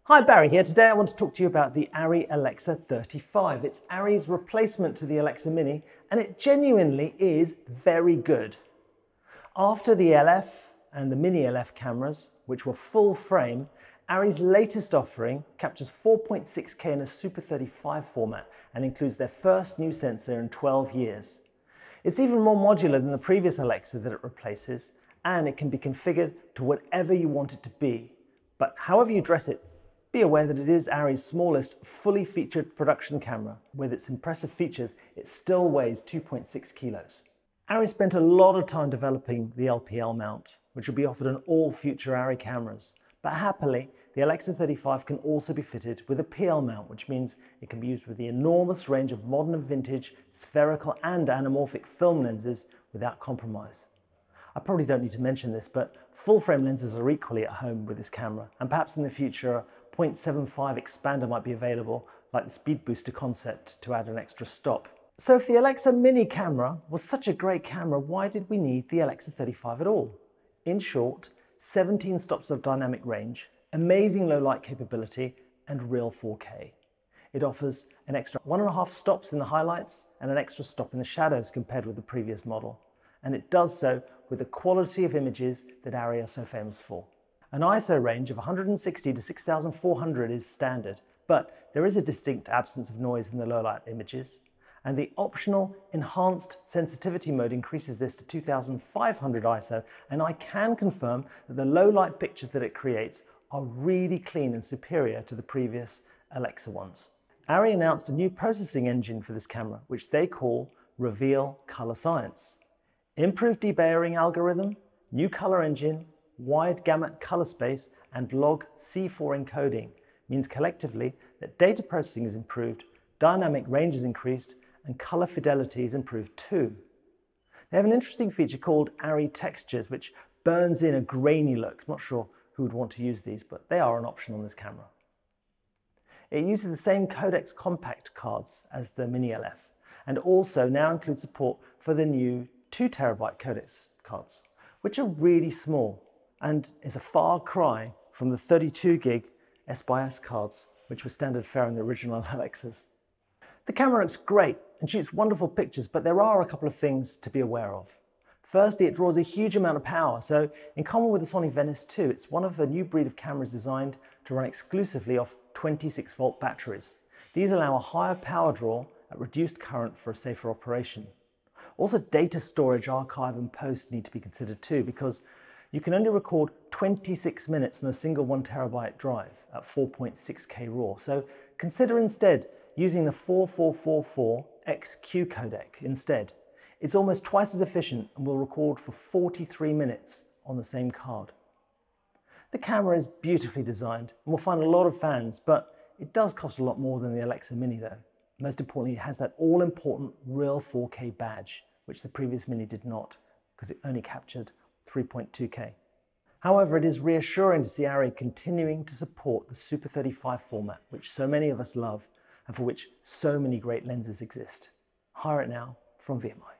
Hi, Barry here. Today I want to talk to you about the Arri Alexa 35. It's Arri's replacement to the Alexa Mini, and it genuinely is very good. After the LF and the Mini LF cameras, which were full frame, Arri's latest offering captures 4.6K in a Super 35 format and includes their first new sensor in 12 years. It's even more modular than the previous Alexa that it replaces, and it can be configured to whatever you want it to be. But however you dress it, be aware that it is Arri's smallest fully featured production camera. With its impressive features, it still weighs 2.6 kilos. Arri spent a lot of time developing the LPL mount, which will be offered on all future Arri cameras. But happily, the Alexa 35 can also be fitted with a PL mount, which means it can be used with the enormous range of modern and vintage spherical and anamorphic film lenses without compromise. I probably don't need to mention this, but full-frame lenses are equally at home with this camera, and perhaps in the future a 0.75 expander might be available, like the Speed Booster concept, to add an extra stop. So if the Alexa Mini camera was such a great camera, why did we need the Alexa 35 at all? In short, 17 stops of dynamic range, amazing low light capability, and real 4K. It offers an extra 1.5 stops in the highlights and an extra stop in the shadows compared with the previous model. And it does so with the quality of images that Arri are so famous for. An ISO range of 160 to 6400 is standard, but there is a distinct absence of noise in the low light images, and the optional enhanced sensitivity mode increases this to 2500 ISO, and I can confirm that the low light pictures that it creates are really clean and superior to the previous Alexa ones. Arri announced a new processing engine for this camera, which they call Reveal Color Science. Improved debayering algorithm, new color engine, wide gamut color space, and log C4 encoding means collectively that data processing is improved, dynamic range is increased, and color fidelity is improved too. They have an interesting feature called Arri Textures, which burns in a grainy look. I'm not sure who would want to use these, but they are an option on this camera. It uses the same codecs compact cards as the Mini LF, and also now includes support for the new 2TB codecs cards, which are really small and is a far cry from the 32GB S/S cards, which were standard fare in the original Alexas. The camera looks great and shoots wonderful pictures, but there are a couple of things to be aware of. Firstly, it draws a huge amount of power, so in common with the Sony Venice 2, it's one of a new breed of cameras designed to run exclusively off 26-volt batteries. These allow a higher power draw at reduced current for a safer operation. Also, data storage, archive and post need to be considered too, because you can only record 26 minutes on a single 1TB drive at 4.6K RAW. So consider instead using the 4444XQ codec instead. It's almost twice as efficient and will record for 43 minutes on the same card. The camera is beautifully designed and will find a lot of fans, but it does cost a lot more than the Alexa Mini though. Most importantly, it has that all-important real 4K badge, which the previous Mini did not, because it only captured 3.2K. However, it is reassuring to see Arri continuing to support the Super 35 format, which so many of us love, and for which so many great lenses exist. Hire it now from VMI.